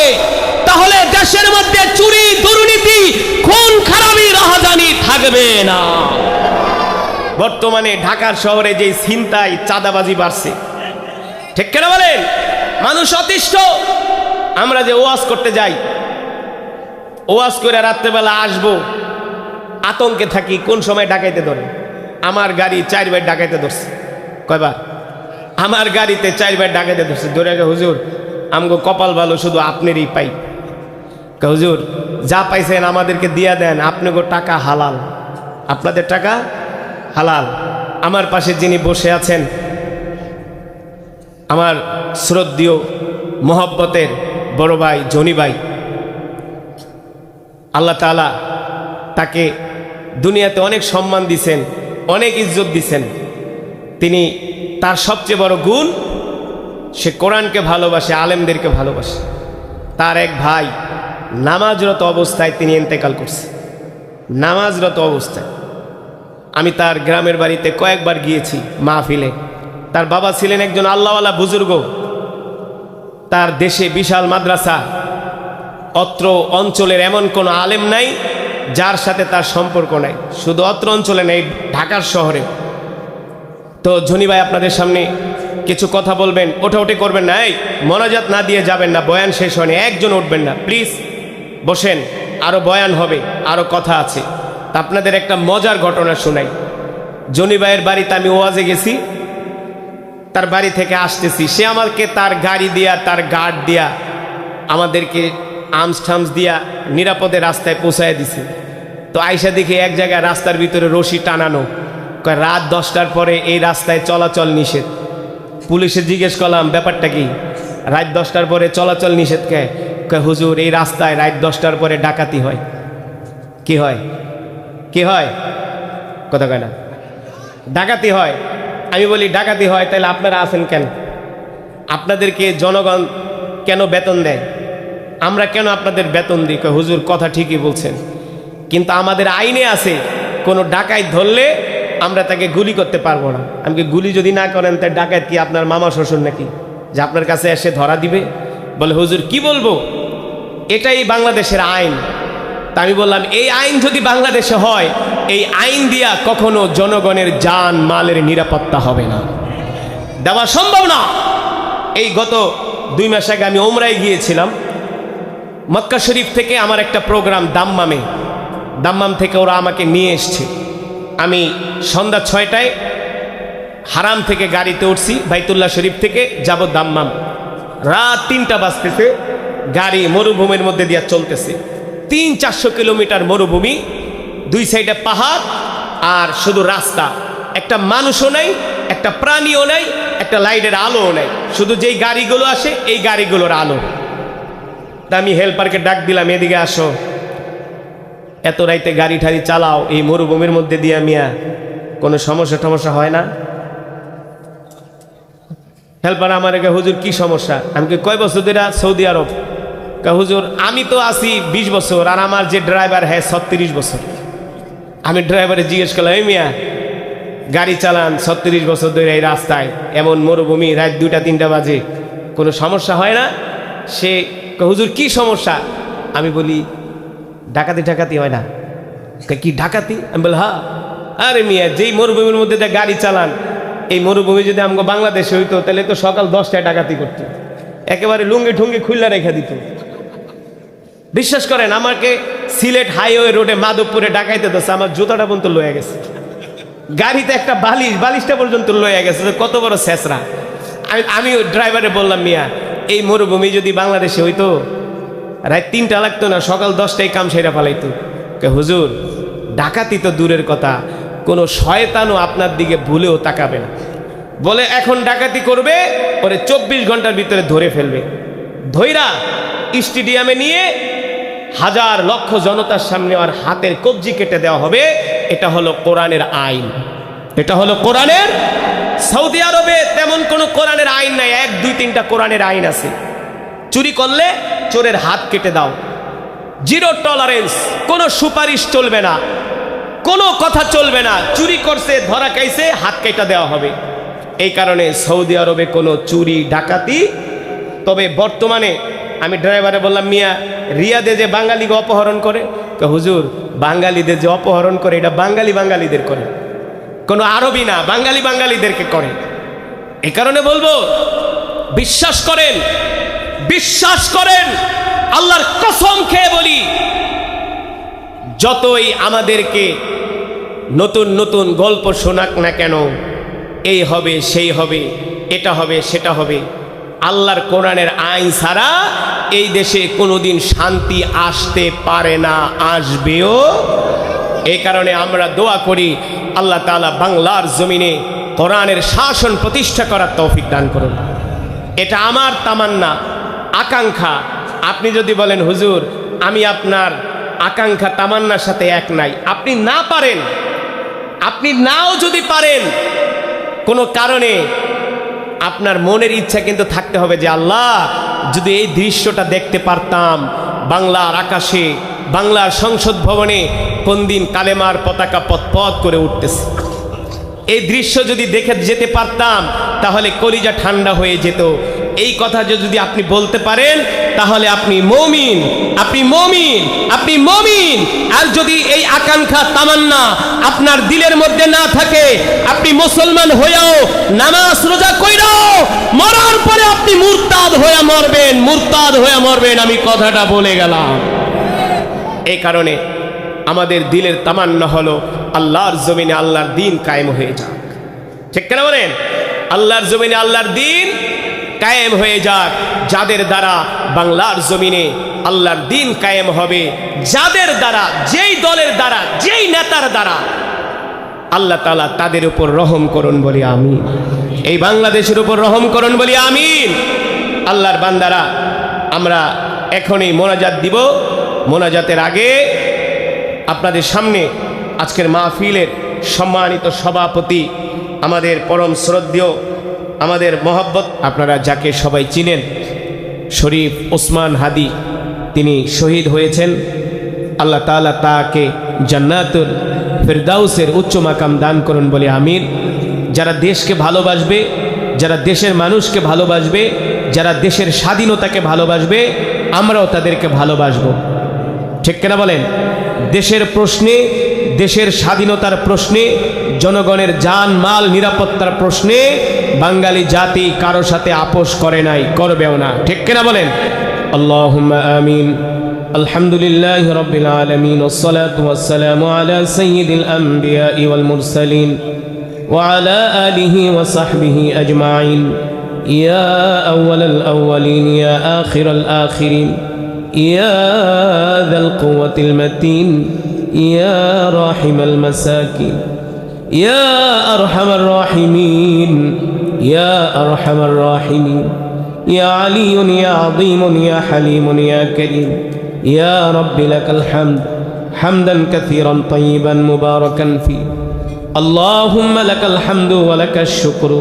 তাহলে দেশের মধ্যে চুরি, দুর্নীতি, খুন খারাপি, রাহাজানি থাকবে না। বর্তমানে ঢাকার শহরে যে ছিনতাই, চাঁদাবাজি বাড়ছে, ঠিক কেন বলেন? মানুষ অতিষ্ঠ। আমরা যে ওয়াজ করতে যাই, ওয়াজ করে রাত্রেবেলা আসবো, আতঙ্কে থাকি কোন সময় ডাকাইতে ধরে। আমার গাড়ি 4 বার ডাকাইতে ধরছে। কয়বার? আমার গাড়িতে 4 বার ডাকাইতে ধরছে। ধরে গে, হুজুর, আমগো কপাল ভালো, শুধু আপনারই পাই। হুজুর, যা পাইছেন আমাদেরকে দিয়া দেন, আপনাকে টাকা হালাল, আপনাদের টাকা হালাল। আমার পাশে যিনি বসে আছেন, আমার শ্রদ্ধেয় মহব্বতের বড় ভাই জনি ভাই, আল্লাহ তাআলা তাকে দুনিয়াতে অনেক সম্মান দিছেন, অনেক ইজ্জত দিছেন। তিনি, তার সবচেয়ে বড় গুণ, সে কোরআনকে ভালোবাসে, আলেমদেরকে ভালোবাসে। তার এক ভাই নামাজরত অবস্থায় তিনি ইন্তেকাল করছে। নামাজরত অবস্থায় আমি তার গ্রামের বাড়িতে কয়েকবার গিয়েছি মাহফিলে। তার বাবা ছিলেন একজন আল্লাহওয়ালা বুজুর্গ, তার দেশে বিশাল মাদ্রাসা, অত্র অঞ্চলের এমন কোনো আলেম নাই যার সাথে তার সম্পর্ক নাই, শুধু অত্র অঞ্চলে নেই, ঢাকার শহরে। তো ধনী ভাই আপনাদের সামনে কিছু কথা বলবেন, ওঠাউঠি করবেন না, এই মোনাজাত না দিয়ে যাবেন না, বয়ান শেষ হয়নি, একজন উঠবেন না প্লিজ, বসেন, আরও বয়ান হবে, আরও কথা আছে। তা আপনাদের একটা মজার ঘটনা শোনাই। জনি ভাইয়ের বাড়িতে আমি ওয়াজে গেছি, তার বাড়ি থেকে আসতেছি, সে আমাকে তার গাড়ি দিয়া, তার গার্ড দিয়া, আমাদেরকে আর্মস ঠামস দিয়া নিরাপদে রাস্তায় পৌঁছায় দিছে। তো আইসা দেখি এক জায়গায় রাস্তার ভিতরে রশি টানানো, কয় রাত 10টার পরে এই রাস্তায় চলাচল নিষেধ। পুলিশে জিজ্ঞেস করলাম ব্যাপারটা কি, রাত 10টার পরে চলাচল নিষেধ কে? কয় হুজুর এই রাস্তায় রাত 10টার পরে ডাকাতি হয়। কি হয়? কি হয়? কথা কয় না, ডাকাতি হয়। আমি বলি ডাকাতি হয়, তাহলে আপনারা আছেন কেন? আপনাদেরকে জনগণ কেন বেতন দেয়? আমরা কেন আপনাদের বেতন দিই? কয় হুজুর কথা ঠিকই বলছেন, কিন্তু আমাদের আইনে আছে কোনো ডাকাত ধরলে আমরা তাকে গুলি করতে পারবো না। আমাকে গুলি যদি না করেন তাই ডাকাত কি আপনার মামা শ্বশুর নাকি যে আপনার কাছে এসে ধরা দিবে? বলে হুজুর কি বলবো, এটাই বাংলাদেশের আইন। তা আমি বললাম এই আইন যদি বাংলাদেশে হয়, এই আইন দিয়া কখনো জনগণের জান মালের নিরাপত্তা হবে না, দেওয়া সম্ভব না। এই গত 2 মাস আগে আমি ওমরায় গিয়েছিলাম, মক্কা শরীফ থেকে আমার একটা প্রোগ্রাম দাম্মামে, দাম্মাম থেকে ওরা আমাকে নিয়ে এসছে। আমি সন্ধ্যা 6টায় হারাম থেকে গাড়িতে উঠছি, বাইতুল্লাহ শরীফ থেকে যাব দাম্মাম। রাত 3টা বাজতেছে, গাড়ি মরুভূমির মধ্যে দিয়ে চলতেছে, 300-400 কিলোমিটার মরুভূমি, 2 সাইডে পাহাড় আর শুধু রাস্তা, একটা মানুষও নাই, একটা প্রাণীও নাই, একটা লাইটের আলোও নাই, শুধু যেই গাড়িগুলো আসে এই গাড়িগুলোর আলো। তা আমি হেল্পারকে ডাক দিলাম, এদিকে আসো, এত রাইতে গাড়ি ঠাড়ি চালাও এই মরুভূমির মধ্যে দিয়ে, মিয়া কোনো সমস্যা টমস্যা হয় না? হেল্পার আমার একে হুজুর কি সমস্যা? আমি কয় বছর ধরে সৌদি আরব? হুজুর আমি তো আছি 20 বছর, আর আমার যে ড্রাইভার হ্যাঁ 36 বছর। আমি ড্রাইভারে জিজ্ঞেস করলাম, এই মিয়া গাড়ি চালান 36 বছর ধরে এই রাস্তায়, এমন মরুভূমি, রাত 2টা-3টা বাজে, কোনো সমস্যা হয় না? সে হুজুর কি সমস্যা? আমি বলি ডাকাতি ঢাকাতি হয় না? কি ডাকাতি? আমি বলি হ্যাঁ। আরে মিয়া যেই মরুভূমির মধ্যে গাড়ি চালান, এই মরুভূমি যদি আমাকে বাংলাদেশে হইতো তাহলে তো সকাল 10টায় ডাকাতি করতো, একেবারে লুঙ্গি ঠুঙ্গি খুললা রেখে দিত। বিশ্বাস করেন আমাকে সিলেট হাইওয়ে রোডে মাধবপুরে ডাকাইতে দিচ্ছে, আমার জুতাটা পর্যন্ত লয়ে গেছে, গাড়িতে একটা বালিশটা পর্যন্ত লয়ে গেছে, কত বড় ছেঁচড়া। আমি ড্রাইভারে বললাম, মিয়া এই মরুভূমি যদি বাংলাদেশে হইতো রাত 3টা লাগতো না, সকাল 10টায় কাম সেরা পালাইতো। হুজুর ডাকাতি তো দূরের কথা, কোনো শয়তানও আপনার দিকে ভুলেও তাকাবে না। বলে এখন ডাকাতি করবে, পরে 24 ঘন্টার ভিতরে ধরে ফেলবে, ধইরা স্টেডিয়ামে নিয়ে হাজার লক্ষ জনতার সামনে আর হাতের কবজি কেটে দেওয়া হবে। এটা হলো কোরআনের আইন, এটা হলো কোরআনের। সৌদি আরবে তেমন কোনো কোরআনের আইন নাই, 1, 2, 3টা কোরআনের আইন আছে। চুরি করলে চোরের হাত কেটে দাও, জিরো টলারেন্স, কোনো সুপারিশ চলবে না, কোনো কথা চলবে না, চুরি করছে ধরা খাইছে হাত কেটে দেওয়া হবে। এই কারণে সৌদি আরবে কোনো চুরি ডাকাতি। তবে বর্তমানে আমি ড্রাইভারে বললাম, মিয়া রিয়াদে যে বাঙালিকে অপহরণ করে, হুজুর বাঙালিদের যে অপহরণ করে এটা বাঙালিদের করে, কোনো আরবি না, বাঙালিদেরকে করে। এই কারণে বলবো বিশ্বাস করেন, আল্লাহর কসম খেয়ে বলি, যতই আমাদেরকে নতুন নতুন গল্প শোনাক না কেন, এই হবে সেই হবে, এটা হবে সেটা হবে, আল্লাহর কোরআনের আইন ছাড়া এই দেশে কোনোদিন শান্তি আসতে পারে না, আসবেও। এই কারণে আমরা দোয়া করি আল্লাহ তাআলা বাংলার জমিনে কোরআনের শাসন প্রতিষ্ঠা করার তৌফিক দান করুন। এটা আমার তামান্না, আকাঙ্ক্ষা। আপনি যদি বলেন হুজুর আমি আপনার আকাঙ্ক্ষা তামান্নার সাথে এক নাই, আপনি না পারেন, আপনি নাও যদি পারেন, কোনো কারণে আপনার মনের ইচ্ছা কিন্তু থাকতে হবে যে আল্লাহ যদি এই দৃশ্যটা দেখতে পারতাম, বাংলার আকাশে, বাংলার সংসদ ভবনে কোন দিন কালেমার পতাকা পথ করে উঠতেছে, এই দৃশ্য যদি দেখে যেতে পারতাম তাহলে কলিজা ঠান্ডা হয়ে যেত। এই কথা যদি আপনি বলতে পারেন তাহলে আপনি মুমিন, আপনি মুমিন, আপনি মুমিন। আর যদি এই আকাঙ্ক্ষা তামান্না আপনার দিলের মধ্যে না থাকে, আপনি মুসলমান হয়েও নামাজ রোজা কইরাও মরার পরে আপনি মুরতাদ হয়ে মরবেন, মুরতাদ হয়ে মরবেন। আমি কথাটা বলে গেলাম। এই কারণে আমাদের দিলের তামান্না হলো আল্লাহর জমিনে আল্লাহর দ্বীন কায়েম হয়ে যাক। ঠিক কেন বলেন? আল্লাহর জমিনে আল্লাহর দ্বীন কায়েম হয়ে যাক। যাদের দ্বারা বাংলার জমিনে আল্লাহর দ্বীন কায়েম হবে, যাদের দ্বারা, যেই দলের দ্বারা, যেই নেতার দ্বারা, আল্লাহ তাআলা তাদের উপর রহম করুন বলি আমিন। এই বাংলাদেশের উপর রহম করুন বলি আমিন। আল্লাহর বান্দারা, আমরা এখনই মোনাজাত দিব। মোনাজাতের আগে আপনাদের সামনে আজকের মাহফিলের সম্মানিত সভাপতি, আমাদের পরম শ্রদ্ধেয়, আমাদের মহব্বত, আপনারা যাকে সবাই চিনেন, শরীফ ওসমান হাদি, তিনি শহীদ হয়েছেন। আল্লাহ তাআলা তাকে জান্নাতুল ফেরদাউসের উচ্চ মাকাম দান করুন বলে আমিন। যারা দেশকে ভালোবাসবে, যারা দেশের মানুষকে ভালোবাসবে, যারা দেশের স্বাধীনতাকে ভালোবাসবে, আমরাও তাদেরকে ভালোবাসবো। ঠিক কিনা বলেন? দেশের প্রশ্নে, দেশের স্বাধীনতার প্রশ্নে, জনগণের জান মাল নিরাপত্তার প্রশ্নে বাঙালি জাতি কারো সাথে আপোষ করে নাই, করবেও না। ঠিক কিনা বলেন? আল্লাহুম্মা আমিন। আলহামদুলিল্লাহি রাব্বিল আলামিন, ওয়াসসালাতু ওয়াসসালামু আলা সাইয়্যিদিল আমবিয়াই ওয়াল মুরসালিন ওয়া আলা আলিহি ওয়া সাহবিহি আজমাইন। ইয়া আউওয়ালাল আউওয়ালিন, ইয়া আখিরাল আখিরিন, ইয়া যাল কুওয়াতিল মাতিন, ইয়া রাহিমাল মাসাকিন, ইয়া আরহামার রাহিমিন, ইয়া আরহামার রাহিমিন, ইয়া আলিয়ুন, ইয়া আযীমুন, ইয়া হালিমুন, ইয়া কারীম, ইয়া রাব্বি লাকাল হামদ হামদান কাসীরান তাইয়িবান মুবারাকান ফি। আল্লাহুম্মা লাকাল হামদু ওয়া লাকাশ শুকরু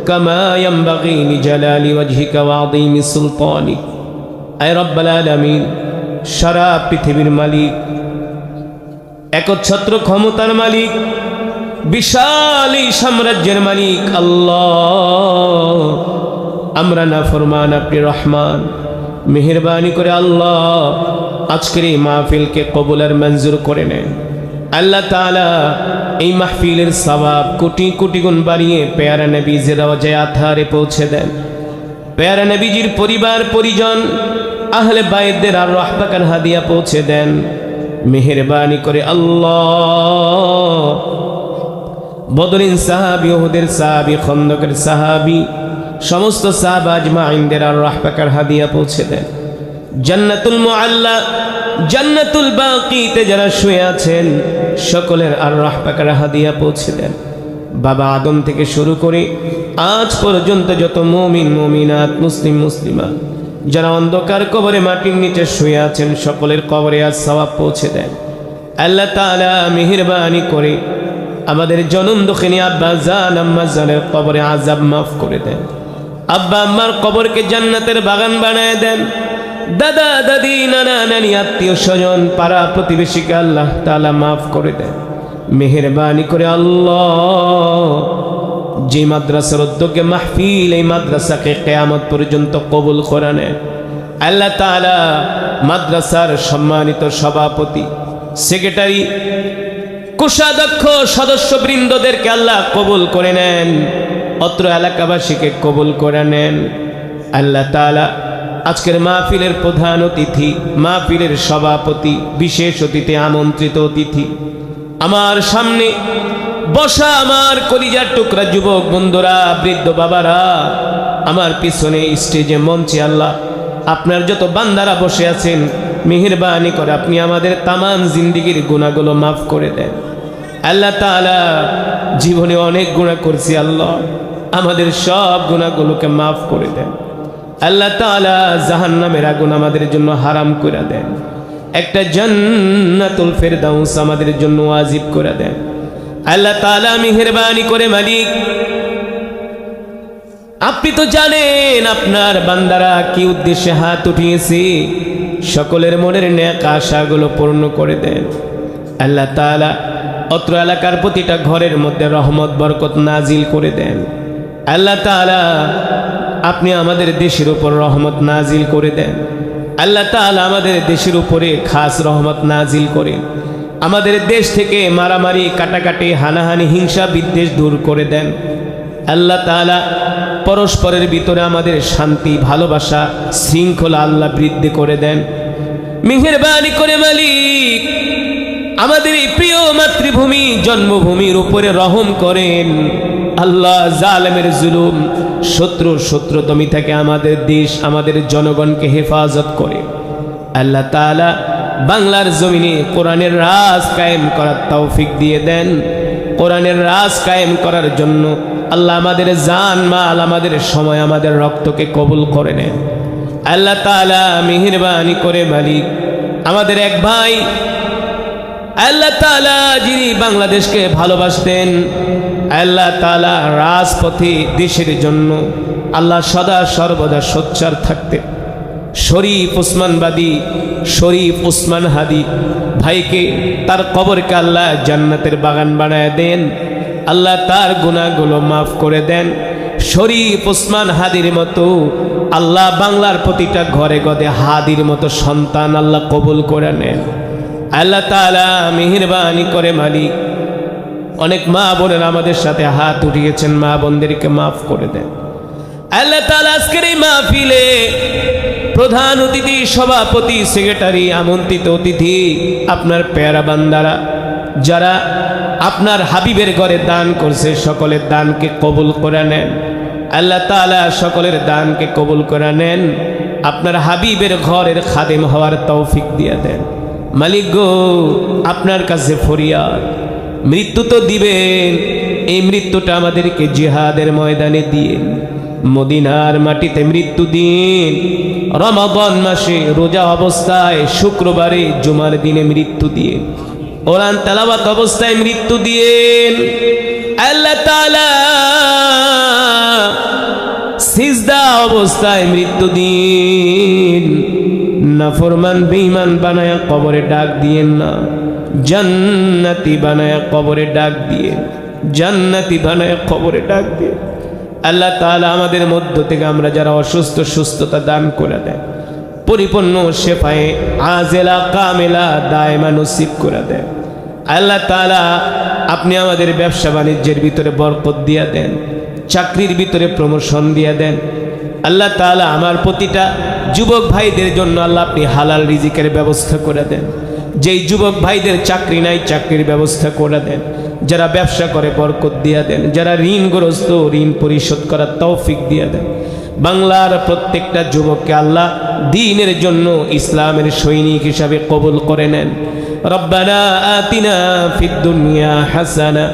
কামা ইয়ানবাগি লিজালালি ওয়াজহিকা ওয়া আযীমি সুলতানিক। আয় রব্বুল আলামিন, সারা পৃথিবীর মালিক, একচ্ছত্র ক্ষমতার মালিক, বিশাল এই সাম্রাজ্যের মালিক আল্লাহ, আমরা নাফরমান, আপনি রহমান। মেহেরবানি করে আল্লাহ আজকের এই মাহফিলকে কবুল আর মঞ্জুর করে নেন। আল্লাহ তাআলা এই মাহফিলের সওয়াব কোটি কোটি গুণ বাড়িয়ে পেয়ারা নবীজির রওজায়ে আতহারে পৌঁছে দেন। পেয়ারা নবীজির পরিবার পরিজন, আহলে বাইতদের আর রাহবাকার হাদিয়া পৌঁছে দেন। মেহেরবানি করে আল্লাহ বদরিন সাহাবী, উহুদের সাহাবী, খন্দকের সাহাবী, সমস্ত সাহাবা আজমাইনদের আর রাহবাকার হাদিয়া পৌঁছে দেন। জান্নাতুল মুআল্লা, জান্নাতুল বাকিতে যারা শুয়ে আছেন সকলের আর রাহবাকার হাদিয়া পৌঁছে দেন। বাবা আদম থেকে শুরু করে আজ পর্যন্ত যত মুমিন মুমিনাত, মুসলিম মুসলিমা যারা অন্ধকার কবরে মাটির নিচে শুয়ে আছেন সকলের কবরে আজ সওয়াব পৌঁছে দেন। আল্লাহ তাআলা মেহেরবানি করে আমাদের জনম দুঃখিনী আব্বা জান আম্মা জানের কবরে আযাব মাফ করে দেন। আব্বা আম্মার কবরকে জান্নাতের বাগান বানায় দেন। দাদা দাদি, নানা নানি, আত্মীয় স্বজন, পাড়া প্রতিবেশীকে আল্লাহ তাআলা মাফ করে দেন। মেহেরবানি করে আল্লাহ যে মাদ্রাসার উদ্যোগে মাহফিল, এই মাদ্রাসাকে কিয়ামত পর্যন্ত কবুল করে নেন। আল্লাহ তাআলা মাদ্রাসার সম্মানিত সভাপতি, সেক্রেটারি, কোষাধ্যক্ষ, সদস্যবৃন্দদেরকে আল্লাহ কবুল করে নেন। অত্র এলাকাবাসীকে কবুল করে নেন। আল্লাহ তাআলা আজকের মাহফিলের প্রধান অতিথি, মাহফিলের সভাপতি, বিশেষ অতিথি, আমন্ত্রিত অতিথি, আমার সামনে বসা আমার কলিজার টুকরা যুবক বন্ধুরা, বৃদ্ধ বাবারা, আমার পিছনে স্টেজে মঞ্চে আল্লাহ আপনার যত বান্দারা বসে আছেন, মেহেরবানি করে আপনি আমাদের তামাম জিন্দেগির গুনাহগুলো মাফ করে দেন। আল্লাহ তাআলা জীবনে অনেক গুনাহ করছি, আল্লাহ আমাদের সব গুনাহগুলোকে মাফ করে দেন। আল্লাহ তাআলা জাহান্নামের আগুন আমাদের জন্য হারাম করে দেন। একটা জান্নাতুল ফেরদাউস আমাদের জন্য ওয়াজিব করে দেন। আল্লাহ তাআলা মেহেরবানি করে মালিক, আপনি তো জানেন আপনার বান্দারা কি উদ্দেশ্যে হাত উঠিয়েছে, সকলের মনের নেক আশাগুলো পূর্ণ করে দেন। আল্লাহ তাআলা অত্র এলাকার প্রতিটা ঘরের মধ্যে রহমত বরকত নাজিল করে দেন। আল্লাহ তাআলা আপনি আমাদের দেশের উপর রহমত নাজিল করে দেন। আল্লাহ তাআলা আমাদের দেশের উপরে খাস রহমত নাজিল করেন। আমাদের দেশ থেকে মারামারি, কাটাকাটি, হানাহানি, হিংসা, বিদ্বেষ দূর করে দেন। আল্লাহ তাআলা পরস্পরের ভিতরে আমাদের শান্তি, ভালোবাসা, শৃঙ্খলা আল্লাহ বৃদ্ধি করে দেন। মেহেরবানি করে মালিক আমাদের এই প্রিয় মাতৃভূমি জন্মভূমির উপরে রহম করেন। আল্লাহ জালেমের জুলুম, শত্রুদমি থেকে আমাদের দেশ, আমাদের জনগণকে হেফাজত করে। আল্লাহ তাআলা বাংলার জমিনে কোরআনের রাজ কায়েম করার তৌফিক দিয়ে দেন। কোরআনের রাজ কায়েম করার জন্য আল্লাহ আমাদের জান মাল, আমাদের সময়, আমাদের রক্তকে কবুল করে নেন। আল্লাহ তাআলা মেহেরবানি করে মালিক আমাদের এক ভাই আল্লাহ তাআলা যিনি বাংলাদেশকে ভালোবাসতেন, আল্লাহ তাআলা রাজপথে দেশের জন্য আল্লাহ সদা সর্বদা সোচ্চার থাকতেন। শরীফ উসমানবাদী, শরীফ উসমান হাদি ভাইকে, তার কবরকে আল্লাহ জান্নাতের বাগান বানায় দেন। আল্লাহ তার গুনাহগুলো মাফ করে দেন। শরীফ উসমান হাদির মতো আল্লাহ বাংলার প্রতিটা ঘরে ঘরে হাদির মতো সন্তান আল্লাহ কবুল করে নেন। আল্লাহ তাআলা মেহেরবানি করে মালিক অনেক মা বোনেরা আমাদের সাথে হাত উঠিয়েছেন, মা বোনদেরকে মাফ করে দেন। আল্লাহ তাআলা আজকের এই মাহফিলে প্রধান অতিথি, সভাপতি, সেক্রেটারি, আমন্ত্রিত অতিথি, আপনার পেয়ারা বান্দারা যারা আপনার হাবিবের ঘরে দান করছে, সকলের দানকে কবুল করে নেন। আল্লাহ তাআলা সকলের দানকে কবুল করে নেন। আপনার হাবিবের ঘরের খাদেম হওয়ার তৌফিক দিয়ে দেন। মালিক গো, আপনার কাছে ফরিয়াদ, মৃত্যু তো দিবেন, এই মৃত্যুটা আমাদেরকে জিহাদের ময়দানে দিন, মদিনার মাটিতে মৃত্যু দিন, রমাদান মাসে রোজা অবস্থায়, শুক্রবারে জুমার দিনে মৃত্যু দিন, কোরআন তেলাওয়াত অবস্থায় মৃত্যু দিন। আল্লাহ তাআলা সিজদা অবস্থায় মৃত্যু দিন। নাফরমান বেঈমান বানায়া কবরে ডাক দিয়েন না, জান্নাতি বানায়া কবরে ডাক দিয়ে, জান্নাতি বানায়া কবরে ডাক দিয়ে। আল্লাহ তাআলা আমাদের মধ্য থেকে আমরা যারা অসুস্থ, সুস্থতা দান করে দেয়, পরিপূর্ণ শেফায়ে আজেলা কামেলা দায়মা নসিব করে দেয়। আল্লাহ তাআলা আপনি আমাদের ব্যবসা বাণিজ্যের ভিতরে বরকত দিয়া দেন, চাকরির ভিতরে প্রমোশন দিয়া দেন। আল্লাহ তাআলা আমার প্রতিটা যুবক ভাইদের জন্য আল্লাহ আপনি হালাল রিজিকের ব্যবস্থা করে দেন। যেই যুবক ভাইদের চাকরি নাই, চাকরির ব্যবস্থা করে দেন। যারা ব্যবসা করে বরকত দিয়া দেন, যারা ঋণগ্রস্ত ঋণ পরিশোধ করার তৌফিক দিয়া দেন। বাংলার প্রত্যেকটা যুবককে আল্লাহ দ্বীনের জন্য, ইসলামের সৈনিক হিসাবে কবুল করে নেন। রব্বানা আতিনা ফিদ দুনিয়া হাসানা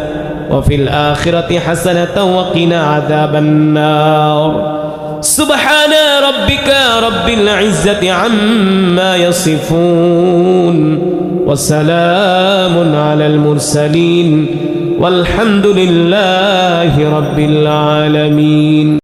ওয়া ফিল আখিরাতি হাসানাতাও ওয়া কিনা আযাবান নার। সুবহানা রাব্বিকা রাব্বিল ইজ্জাতি আম্মা ইয়াসিফুন ওয়া সালামুন আলাল মুরসালিন ওয়ালহামদুলিল্লাহি রাব্বিল আলামিন।